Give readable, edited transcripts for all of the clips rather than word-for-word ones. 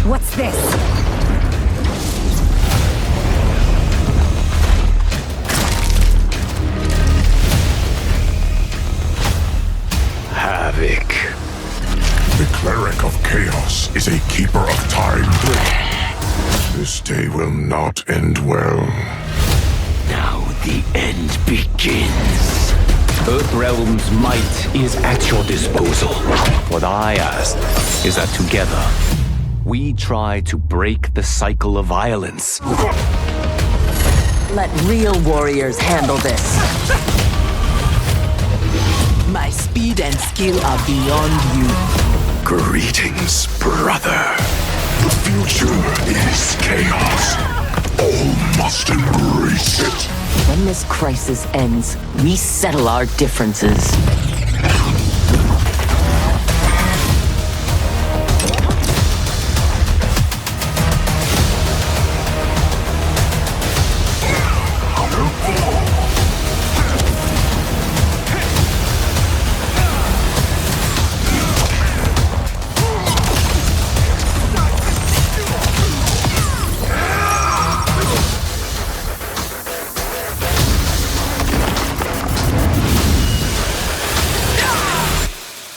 What's this? Havoc. The cleric of chaos is a keeper of time. This day will not end well. Now the end begins. Earthrealm's might is at your disposal. What I ask is that together, we try to break the cycle of violence. Let real warriors handle this. My speed and skill are beyond you. Greetings, brother. The future is chaos. All must embrace it. When this crisis ends, we settle our differences.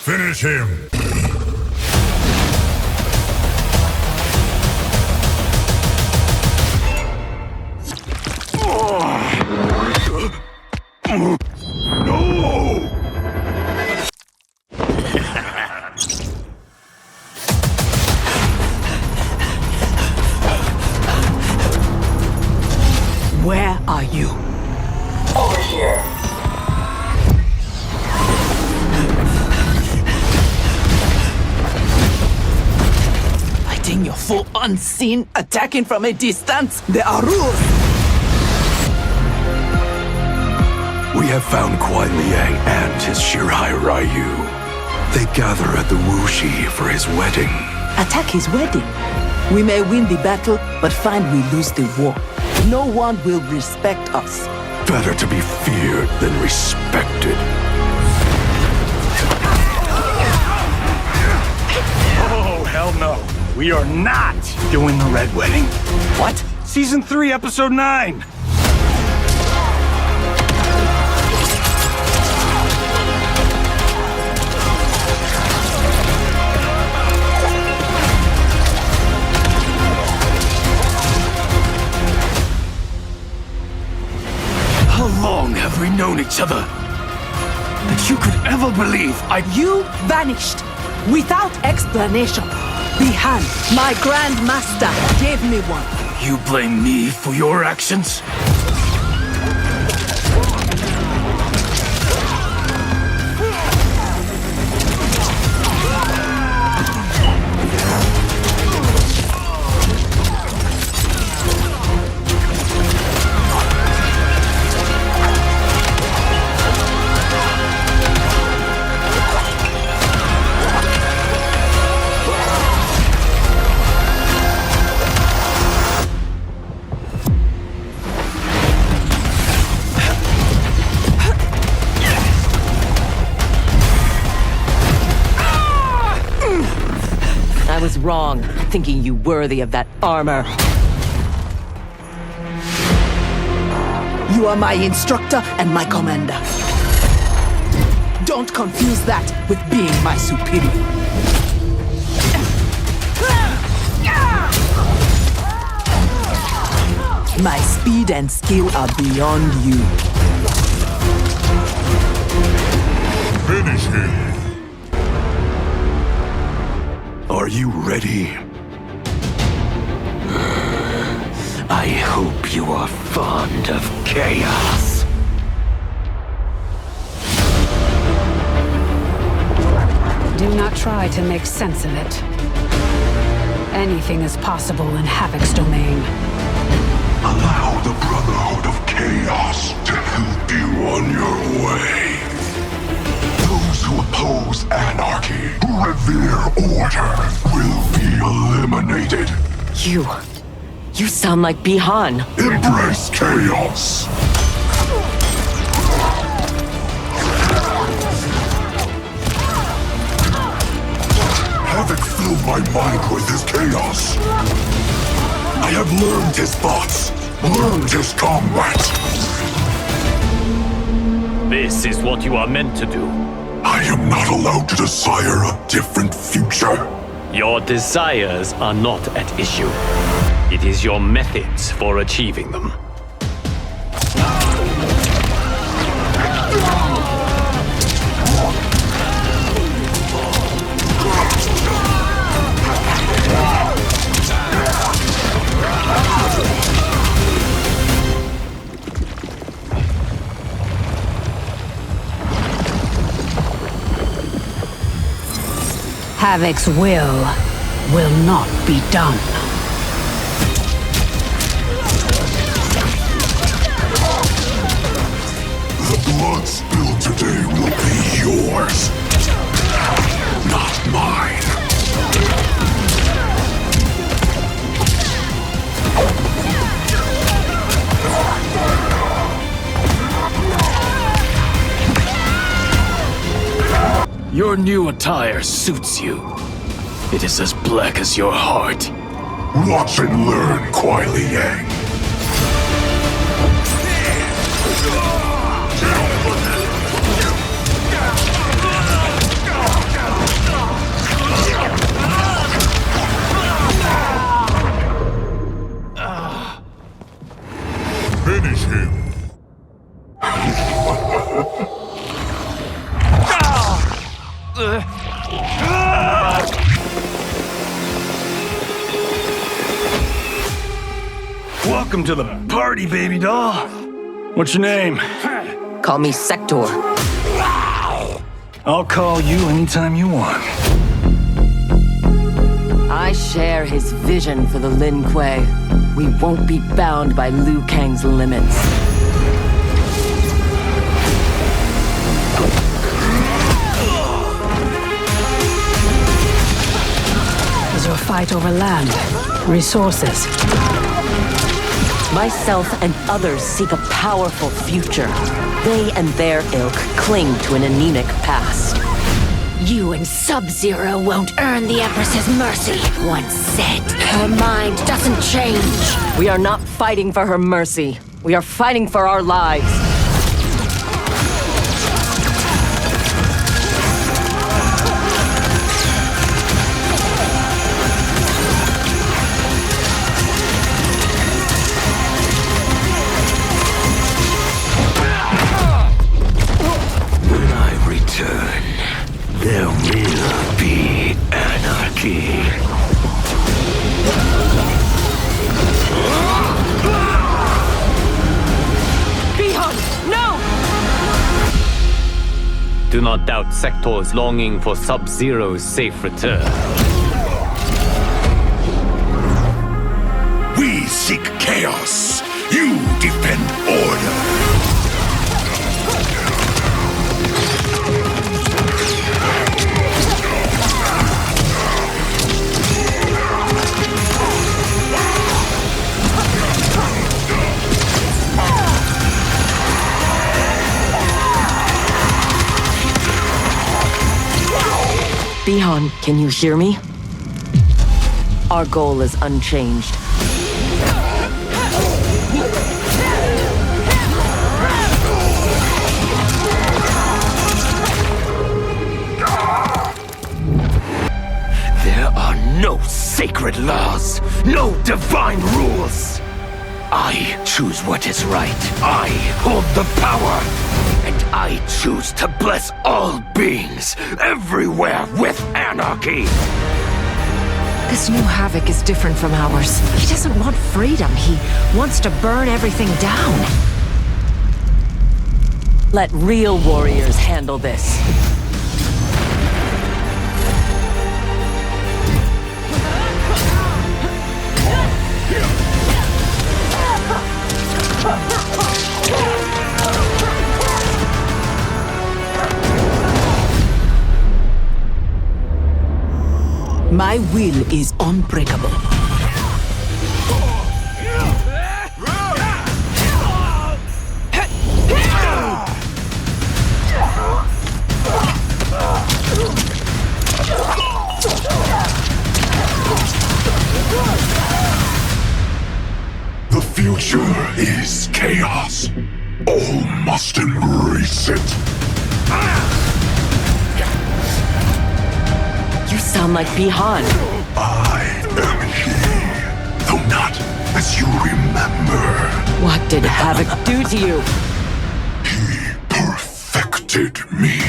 Finish him! No! Where are you? Over here. Fighting your foe unseen, attacking from a distance. There are rules. We have found Kuai Liang and his Shirai Ryu. They gather at the Wuxi for his wedding. Attack his wedding. We may win the battle, but find we lose the war. No one will respect us. Better to be feared than respected. Oh, hell no. We are not doing the Red Wedding. What? Season 3, Episode 9. How long have we known each other? That you could ever believe You vanished without explanation. Bihan, my Grand Master, gave me one. You blame me for your actions? I was wrong, thinking you worthy of that armor. You are my instructor and my commander. Don't confuse that with being my superior. My speed and skill are beyond you. Finish him! Are you ready? I hope you are fond of chaos. Do not try to make sense of it. Anything is possible in Havoc's domain. Allow the Brotherhood of Chaos to help you on your way. Those who oppose anarchy, who revere order, will be eliminated. You sound like Bihan. Embrace chaos. Havoc filled my mind with his chaos. I have learned his thoughts, learned his combat. This is what you are meant to do. I am not allowed to desire a different future. Your desires are not at issue. It is your methods for achieving them. Havoc's will not be done. The blood spilled today will be yours, not mine. Your new attire suits you. It is as black as your heart. Watch and learn, Kuai Liang. Finish him. Welcome to the party, baby doll. What's your name? Call me Sector. I'll call you anytime you want. I share his vision for the Lin Kuei. We won't be bound by Liu Kang's limits. Is your fight over land, resources? Myself and others seek a powerful future. They and their ilk cling to an anemic past. You and Sub-Zero won't earn the Empress's mercy. Once set, her mind doesn't change. We are not fighting for her mercy. We are fighting for our lives. There will be anarchy. Bi-Han, no! Do not doubt Sector's longing for Sub-Zero's safe return. We seek chaos. You defend order. Bi-Han, can you hear me? Our goal is unchanged. There are no sacred laws, no divine rules. I choose what is right. I hold the power. And I choose to bless all beings, everywhere with anarchy. This new Havoc is different from ours. He doesn't want freedom. He wants to burn everything down. Let real warriors handle this. My will is unbreakable. future is chaos. All must embrace it. You sound like Bihan. I am he, though not as you remember. What did Havoc do to you? He perfected me.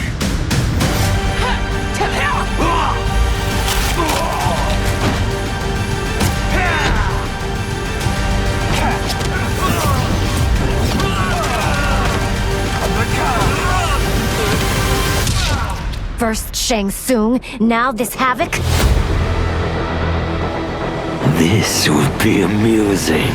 First Shang Tsung, now this Havoc? This would be amusing.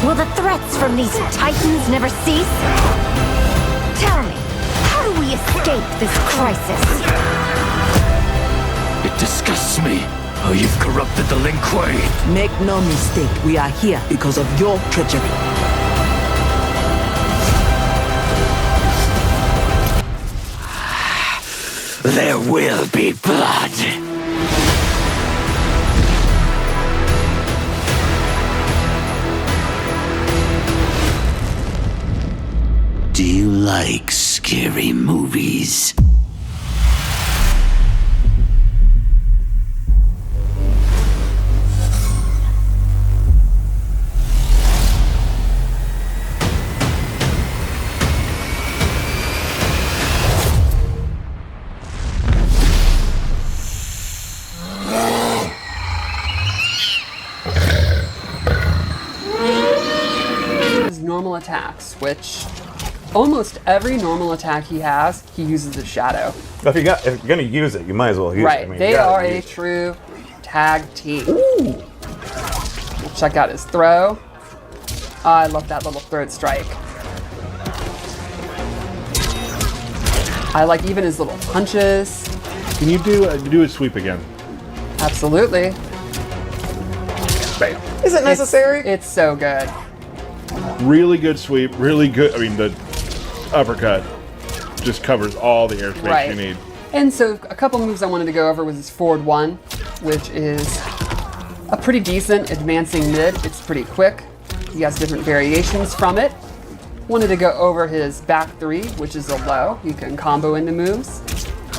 Will the threats from these titans never cease? Tell me, how do we escape this crisis? It disgusts me how you've corrupted the Lin Kuei. Make no mistake, we are here because of your treachery. There will be blood. Do you like scary movies? Normal attacks, which almost every normal attack he has, he uses the shadow. If you're gonna use it, you might as well use it. Right, I mean, they are a true tag team. Ooh. We'll check out his throw. I love that little third strike. I like even his little punches. Can you do a sweep again? Absolutely. Bam. Is it necessary? It's so good. Really good sweep, really good. I mean, the uppercut just covers all the airspace you need. And so a couple moves I wanted to go over was his forward one, which is a pretty decent advancing mid. It's pretty quick. He has different variations from it. Wanted to go over his back three, which is a low. You can combo into moves.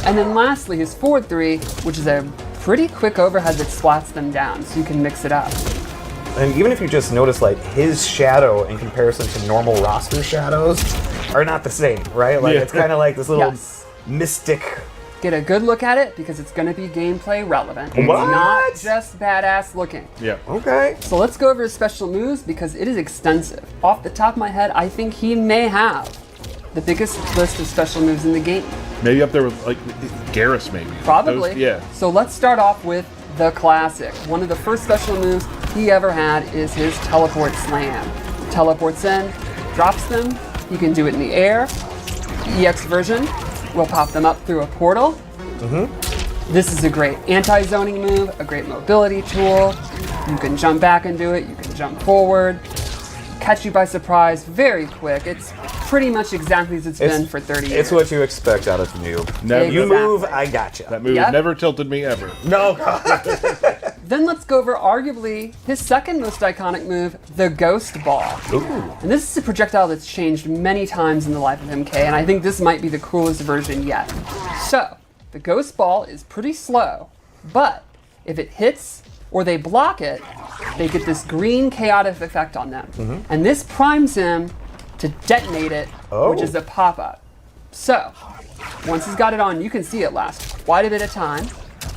And then lastly, his forward three, which is a pretty quick overhead that splats them down, so you can mix it up. And even if you just notice, like, his shadow in comparison to normal roster shadows are not the same, right? Like, it's kind of like this little mystic. Get a good look at it because it's going to be gameplay relevant. What? It's not just badass looking. Yeah. Okay. So let's go over his special moves because it is extensive. Off the top of my head, I think he may have the biggest list of special moves in the game. Maybe up there with, like, Garrus, maybe. Probably. Yeah. So let's start off with the classic. One of the first special moves he ever had is his teleport slam. Teleports in, drops them. You can do it in the air. The EX version will pop them up through a portal. This is a great anti-zoning move, a great mobility tool. You can jump back and do it. You can jump forward. Catch you by surprise very quick. It's pretty much exactly as it's been for 30 years. It's what you expect out of you. Never, You move, I gotcha. That move never tilted me ever. No, God. Then let's go over arguably his second most iconic move, the Ghost Ball. Ooh. And this is a projectile that's changed many times in the life of MK, and I think this might be the coolest version yet. So, the Ghost Ball is pretty slow, but if it hits or they block it, they get this green chaotic effect on them. And this primes him to detonate it, which is a pop-up. So, once he's got it on, you can see it last quite a bit of time.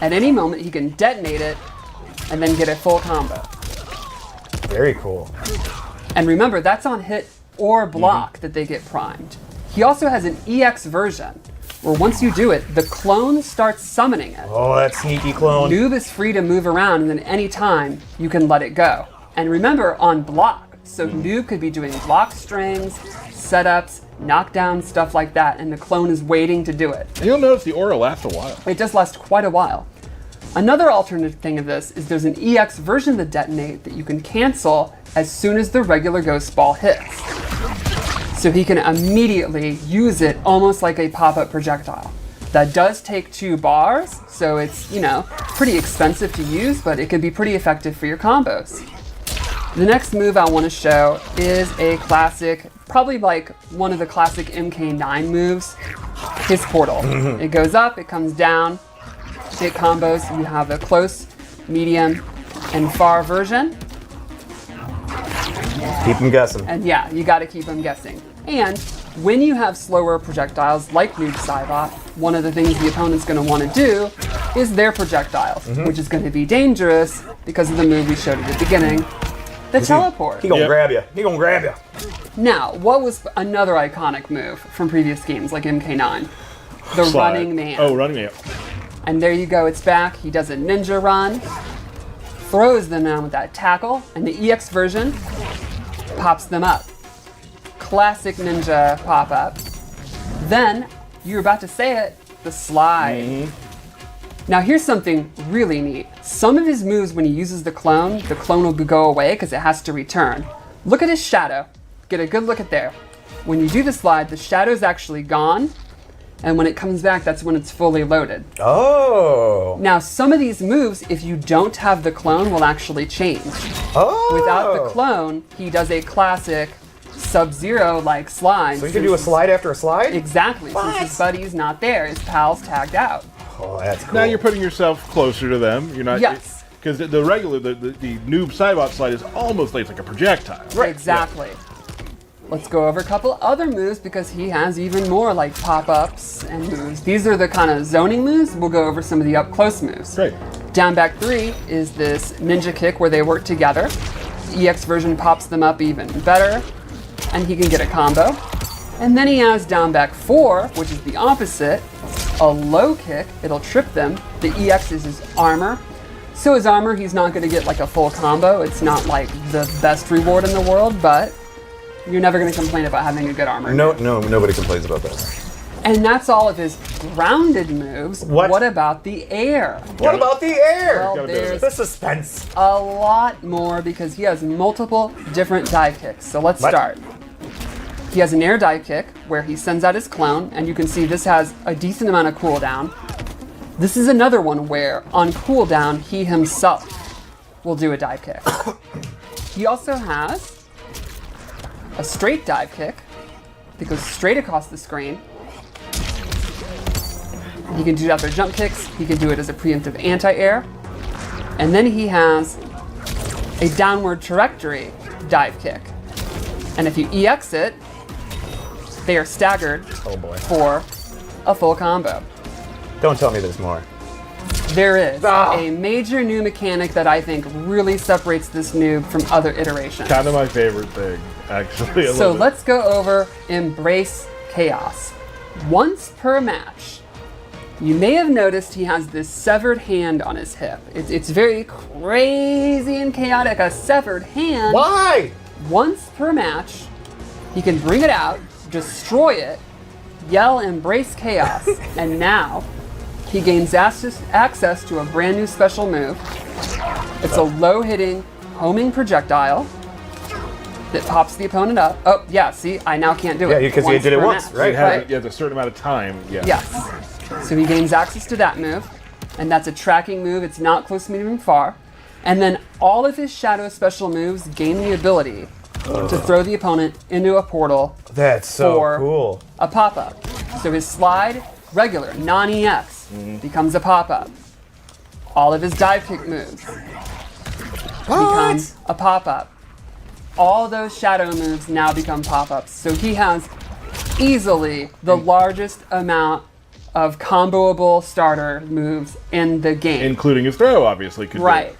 At any moment, he can detonate it and then get a full combo. Very cool. And remember, that's on hit or block that they get primed. He also has an EX version, where once you do it, the clone starts summoning it. Oh, that sneaky clone. Noob is free to move around, and then any time, you can let it go. And remember, on block, so Noob could be doing block strings, setups, knockdowns, stuff like that, and the clone is waiting to do it. And you'll notice the aura lasts a while. It does last quite a while. Another alternative thing of this is there's an EX version of the detonate that you can cancel as soon as the regular Ghost Ball hits. So he can immediately use it almost like a pop-up projectile. That does take 2 bars, so it's, you know, pretty expensive to use, but it could be pretty effective for your combos. The next move I want to show is a classic, probably like one of the classic MK9 moves, his portal. It goes up, it comes down, it combos. You have a close, medium, and far version. Keep them guessing. And yeah, you got to keep them guessing. And when you have slower projectiles like Noob Saibot, one of the things the opponent's going to want to do is their projectiles, which is going to be dangerous because of the move we showed at the beginning, the teleport. He gonna grab you. He gonna grab you. Now, what was another iconic move from previous games like MK9? The Slide. running man. Oh, running man. And there you go, it's back. He does a ninja run, throws them down with that tackle, and the EX version pops them up. Classic ninja pop-up. Then, you're about to say it, the slide. Now here's something really neat. Some of his moves, when he uses the clone will go away because it has to return. Look at his shadow. Get a good look at there. When you do the slide, the shadow's actually gone, and when it comes back, that's when it's fully loaded. Oh. Now, some of these moves, if you don't have the clone, will actually change. Oh. Without the clone, he does a classic Sub-Zero-like slide. So you can do a slide after a slide? Exactly. Since his buddy's not there, his pal's tagged out. Oh, that's cool. Now you're putting yourself closer to them. You're not. Yes. Because the regular, the noob Saibot slide is almost like a projectile. Right. Exactly. Let's go over a couple other moves because he has even more like pop-ups and moves. These are the kind of zoning moves. We'll go over some of the up-close moves. Great. Down back 3 is this ninja kick where they work together. The EX version pops them up even better, and he can get a combo. And then he has down back 4, which is the opposite, a low kick. It'll trip them. The EX is his armor. So his armor, he's not going to get like a full combo. It's not like the best reward in the world, but you're never going to complain about having a good armor. No, nobody complains about that. And that's all of his grounded moves. What? About the air? What about the air? Well, there's the suspense. a lot more because he has multiple different dive kicks. So let's start. He has an air dive kick where he sends out his clone, and you can see this has a decent amount of cooldown. This is another one where on cooldown, he himself will do a dive kick. He also has a straight dive kick that goes straight across the screen. He can do it after jump kicks. He can do it as a preemptive anti-air. And then he has a downward trajectory dive kick. And if you EX it, they are staggered for a full combo. Don't tell me there's more. There is a major new mechanic that I think really separates this noob from other iterations. Kind of my favorite thing, actually. So let's go over Embrace Chaos. Once per match, you may have noticed he has this severed hand on his hip. It's very crazy and chaotic, a severed hand. Why? Once per match, he can bring it out, destroy it, yell Embrace Chaos, and now he gains access to a brand new special move. It's a low-hitting, homing projectile that pops the opponent up. Oh, yeah, see, I now can't do it. Yeah, because you did it once, right? You have a certain amount of time. Yeah. Yes. So he gains access to that move, and that's a tracking move. It's not close, medium, and far. And then all of his shadow special moves gain the ability to throw the opponent into a portal. That's so cool. A pop-up. So his slide, regular, non-EX, becomes a pop-up. All of his dive kick moves become a pop-up. All those shadow moves now become pop-ups. So he has easily the largest amount of comboable starter moves in the game. Including his throw, obviously. Could Right.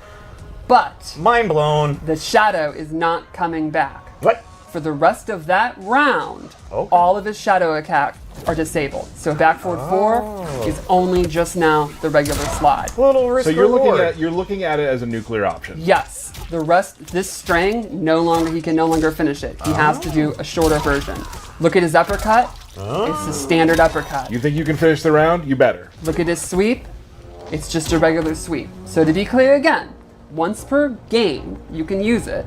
But mind blown. The shadow is not coming back. What? For the rest of that round, all of his shadow attacks are disabled. So back forward 4 is only just now the regular slide. Little risk So you're reward. looking at it as a nuclear option. Yes. The rest, this string, he can no longer finish it. He has to do a shorter version. Look at his uppercut. It's a standard uppercut. You think you can finish the round? You better. Look at his sweep. It's just a regular sweep. So to be clear again, once per game, you can use it.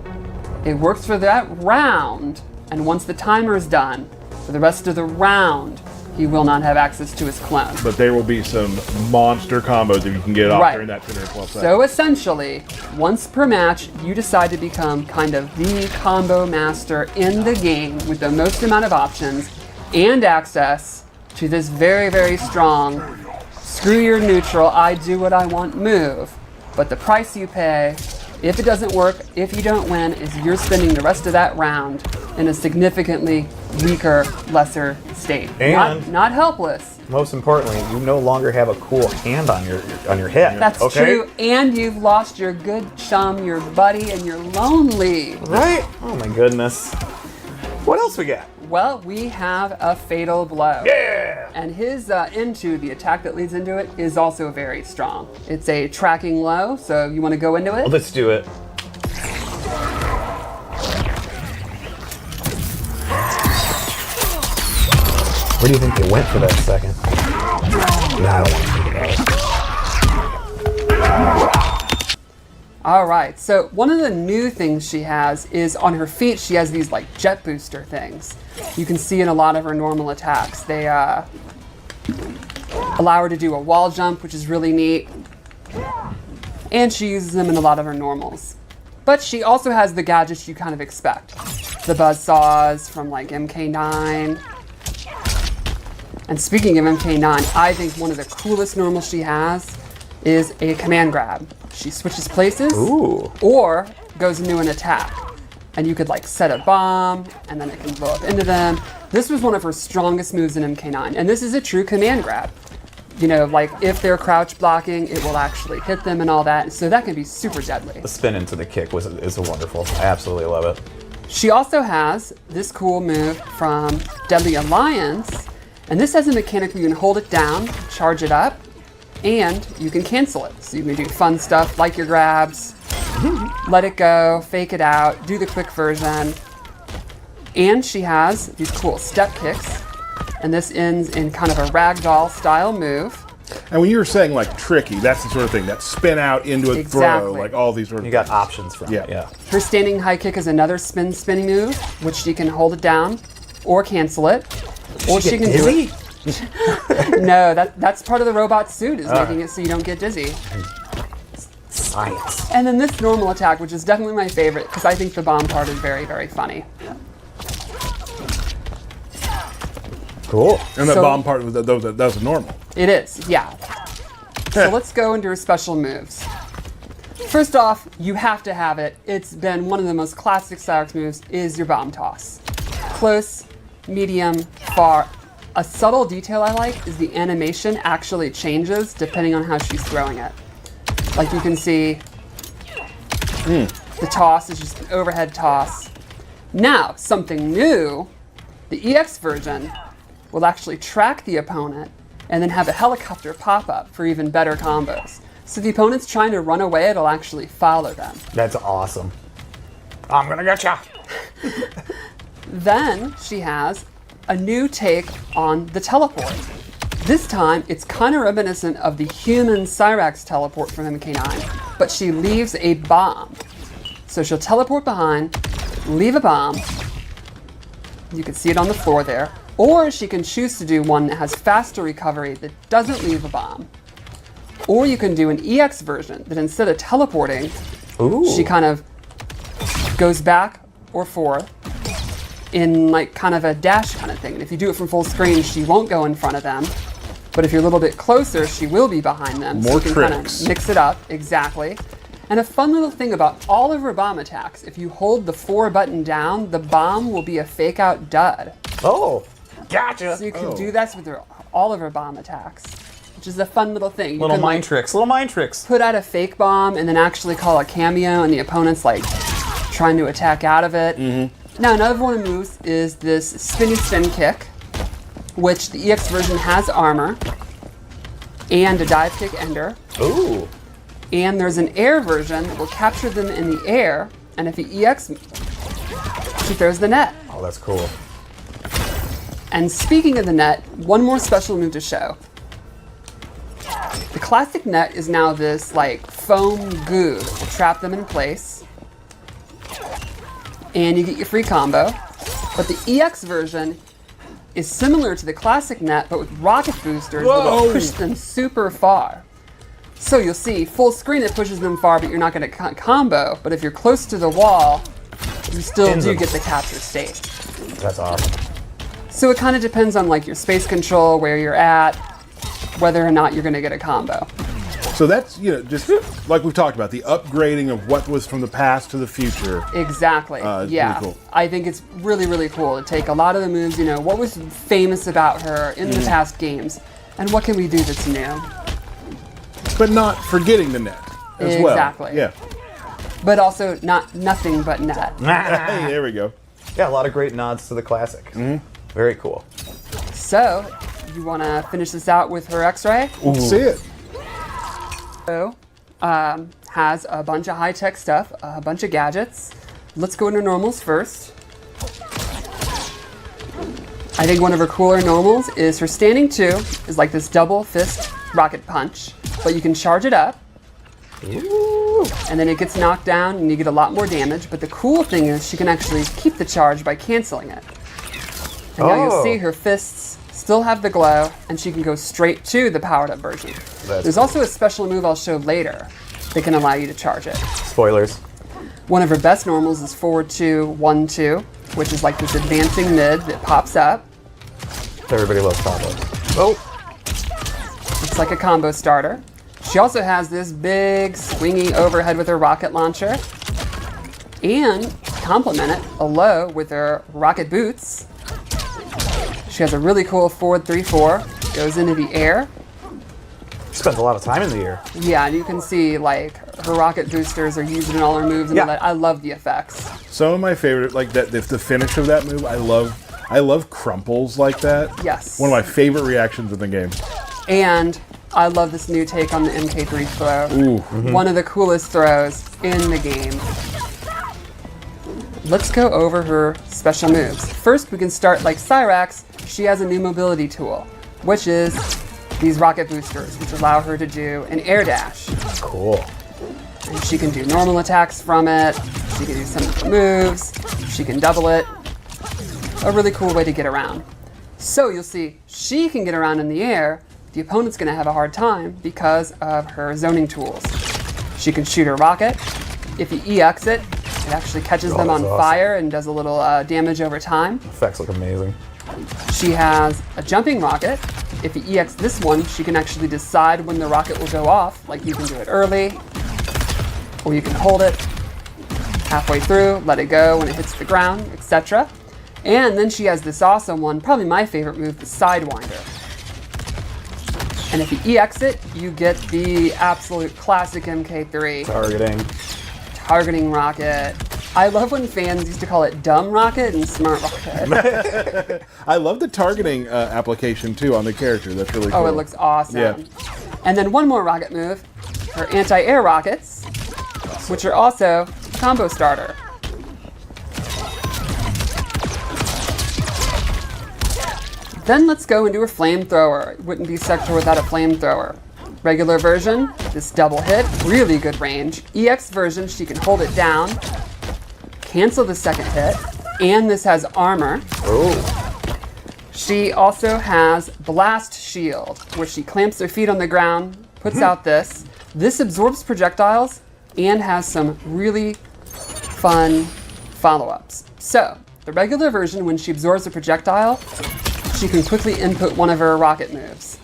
It works for that round, and once the timer is done, for the rest of the round, he will not have access to his clone. But there will be some monster combos if you can get it off Right. during that 10 or 12 seconds. So essentially, once per match, you decide to become kind of the combo master in the game with the most amount of options and access to this very, very strong, screw your neutral, I do what I want move. But the price you pay, if it doesn't work, if you don't win, is you're spending the rest of that round in a significantly weaker, lesser state. And- not helpless. Most importantly, you no longer have a cool hand on your hip. That's okay? true, and you've lost your good chum, your buddy, and you're lonely. Right? Oh my goodness. What else we got? Well, we have a fatal blow. Yeah! And his into the attack that leads into it is also very strong. It's a tracking low, so you want to go into it? Well, let's do it. Where do you think they went for that second? Nah, I don't want to think about it. All right, so one of the new things she has is on her feet, she has these like jet booster things. You can see in a lot of her normal attacks. They allow her to do a wall jump, which is really neat. And she uses them in a lot of her normals. But she also has the gadgets you kind of expect. The buzzsaws from like MK9. And speaking of MK9, I think one of the coolest normals she has is a command grab. She switches places or goes into an attack. And you could like set a bomb and then it can blow up into them. This was one of her strongest moves in MK9. And this is a true command grab. You know, like if they're crouch blocking, it will actually hit them and all that. So that can be super deadly. The spin into the kick is wonderful. I absolutely love it. She also has this cool move from Deadly Alliance. And this has a mechanic where you can hold it down, charge it up, and you can cancel it. So you can do fun stuff like your grabs, let it go, fake it out, do the quick version. And she has these cool step kicks. And this ends in kind of a ragdoll style move. And when you were saying like tricky, that's the sort of thing that spin out into a Exactly. throw, like all these sort of You got things. options from it, yeah. Her standing high kick is another spinning move, which she can hold it down or cancel it. Or she can do it. No, that's part of the robot suit is making it so you don't get dizzy. Science. And then this normal attack, which is definitely my favorite, because I think the bomb part is very, very funny. Cool. And that So- bomb part, that's normal. It is, yeah. So let's go into her special moves. First off, you have to have it. It's been one of the most classic Cyrax moves is your bomb toss. Close, medium, far. A subtle detail I like is the animation actually changes depending on how she's throwing it. Like you can see, the toss is just an overhead toss. Now, something new, the EX version will actually track the opponent and then have a helicopter pop up for even better combos. So if the opponent's trying to run away, it'll actually follow them. That's awesome. I'm gonna get ya. Then she has a new take on the teleport. This time, it's kind of reminiscent of the human Cyrax teleport from MK9, but she leaves a bomb. So she'll teleport behind, leave a bomb. You can see it on the floor there. Or she can choose to do one that has faster recovery that doesn't leave a bomb. Or you can do an EX version that instead of teleporting, she kind of goes back or forth in like kind of a dash kind of thing. And if you do it from full screen, she won't go in front of them. But if you're a little bit closer, she will be behind them. More so you can kind tricks. of mix it up, exactly. And a fun little thing about all of her bomb attacks, if you hold the 4 button down, the bomb will be a fake out dud. Oh, gotcha. So you can do that with all of her bomb attacks, which is a fun little thing. You Little can, mind like, tricks. Little mind tricks. put out a fake bomb and then actually call a cameo and the opponent's like trying to attack out of it. Now another one of the moves is this spinny spin kick, which the EX version has armor and a dive kick ender. Ooh. And there's an air version that will capture them in the air, and if the EX, she throws the net. Oh, that's cool. And speaking of the net, one more special move to show. The classic net is now this like foam goo that will trap them in place. And you get your free combo. But the EX version is similar to the classic net, but with rocket boosters that will push them super far. So you'll see, full screen it pushes them far, but you're not going to combo. But if you're close to the wall, you still do get the capture state. That's awesome. So it kind of depends on like your space control, where you're at, whether or not you're going to get a combo. So that's, just like we've talked about, the upgrading of what was from the past to the future. Exactly. Yeah. Pretty cool. I think it's really, really cool to take a lot of the moves, what was famous about her in the past games, and what can we do that's new? But not forgetting the net as well. Exactly. Yeah. But also nothing but net. Hey, there we go. Yeah, a lot of great nods to the classic. Very cool. So, you want to finish this out with her X-ray? Let's see it. So, has a bunch of high-tech stuff, a bunch of gadgets. Let's go into normals first. I think one of her cooler normals is her standing 2 is like this double fist rocket punch, but you can charge it up. Ooh. And then it gets knocked down and you get a lot more damage, but the cool thing is she can actually keep the charge by canceling it. And now you'll see her fists still have the glow, and she can go straight to the powered up version. There's also a special move I'll show later that can allow you to charge it. Spoilers. One of her best normals is forward 2, 1, 2, which is like this advancing mid that pops up. Everybody loves combos. Oh! It's like a combo starter. She also has this big swingy overhead with her rocket launcher. And complement it a low with her rocket boots. She has a really cool forward 3-4, goes into the air. Spends a lot of time in the air. Yeah, and you can see like her rocket boosters are used in all her moves and all that. I love the effects. Some of my favorite, like that, if the finish of that move, I love crumples like that. Yes. One of my favorite reactions in the game. And I love this new take on the MK3 throw. Ooh. One of the coolest throws in the game. Let's go over her special moves. First, we can start like Cyrax. She has a new mobility tool, which is these rocket boosters, which allow her to do an air dash. Cool. And she can do normal attacks from it. She can do some moves. She can double it. A really cool way to get around. So you'll see she can get around in the air. The opponent's going to have a hard time because of her zoning tools. She can shoot her rocket. If you EX it, it actually catches them on fire and does a little damage over time. Effects look amazing. She has a jumping rocket. If you EX this one, she can actually decide when the rocket will go off. Like you can do it early, or you can hold it halfway through, let it go when it hits the ground, etc. And then she has this awesome one, probably my favorite move, the Sidewinder. And if you EX it, you get the absolute classic MK3. Targeting rocket. I love when fans used to call it dumb rocket and smart rocket. I love the targeting application too on the character. That's really cool. Oh, it looks awesome. Yeah. And then one more rocket move, her anti-air rockets, which are also combo starter. Then let's go into her flamethrower. It wouldn't be Sector without a flamethrower. Regular version, this double hit, really good range. EX version, she can hold it down, cancel the second hit, and this has armor. Oh. She also has Blast Shield, where she clamps her feet on the ground, puts out this. This absorbs projectiles and has some really fun follow-ups. So, the regular version, when she absorbs a projectile, she can quickly input one of her rocket moves.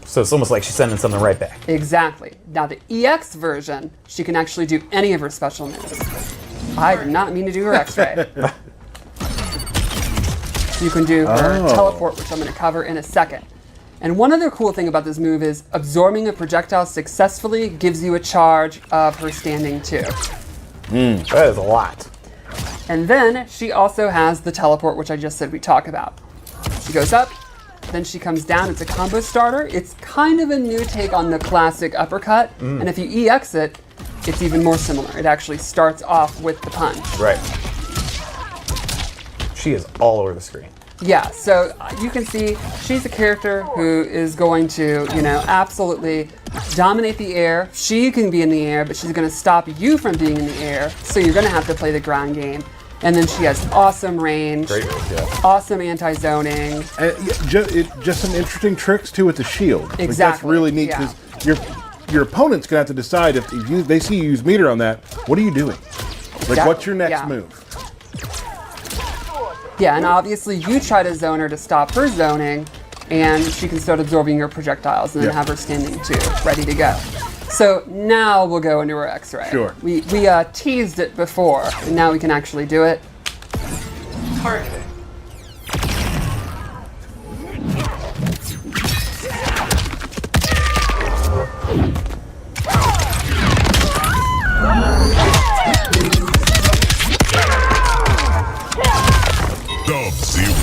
So it's almost like she's sending something right back. Exactly. Now the EX version, she can actually do any of her special moves. I did not mean to do her X-ray. You can do her teleport, which I'm going to cover in a second. And one other cool thing about this move is absorbing a projectile successfully gives you a charge of her standing 2. That is a lot. And then she also has the teleport, which I just said we talk about. She goes up, then she comes down. It's a combo starter. It's kind of a new take on the classic uppercut. And if you EX it, it's even more similar. It actually starts off with the punch. Right. She is all over the screen. Yeah, so you can see she's a character who is going to, absolutely dominate the air. She can be in the air, but she's going to stop you from being in the air. So you're going to have to play the ground game. And then she has awesome range, Great, yeah. awesome anti-zoning. Just some interesting tricks too with the shield. Like, that's Exactly, really neat yeah. because your opponent's gonna have to decide if they see you use meter on that. What are you doing? Like, what's your next Yeah. move? Yeah, and obviously you try to zone her to stop her zoning, and she can start absorbing your projectiles and then Yeah. have her standing too, ready to go. So now we'll go into her X-ray. Sure. We teased it before, and now we can actually do it. Targeting. Sub-Zero.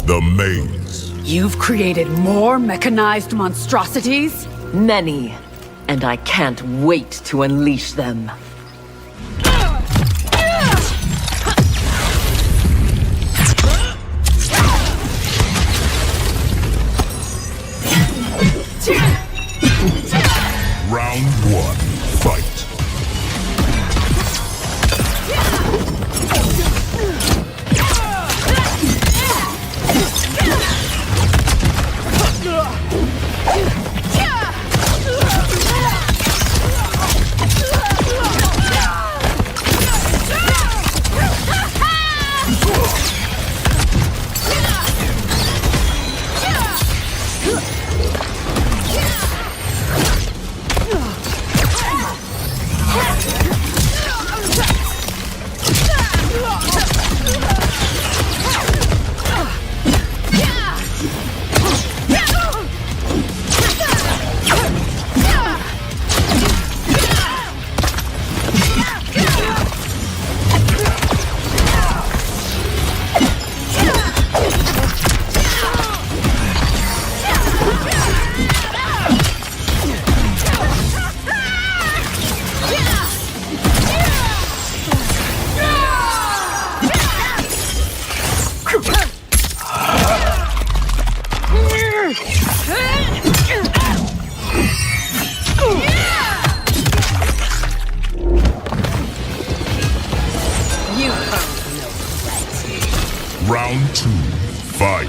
The maze. You've created more mechanized monstrosities? Many, and I can't wait to unleash them. Round one, fight. Round two, fight.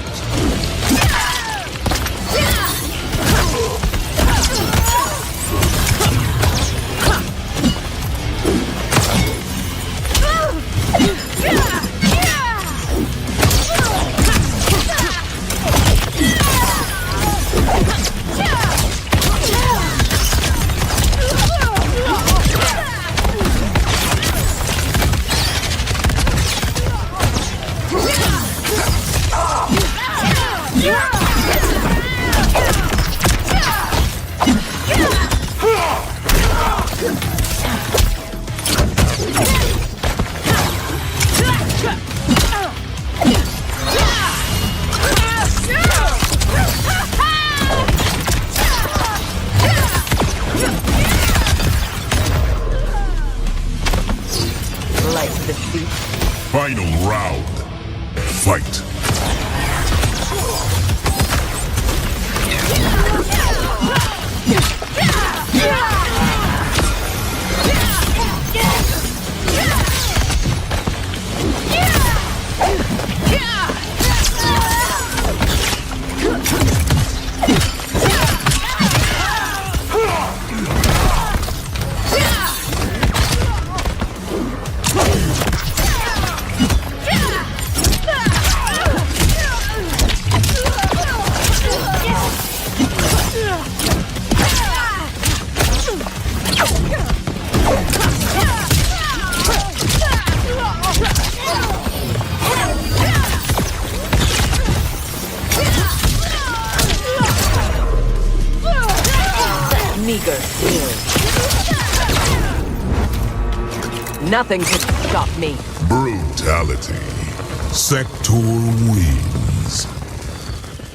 Final round. Fight. Meager skill. Nothing can stop me. Brutality. Sector wins.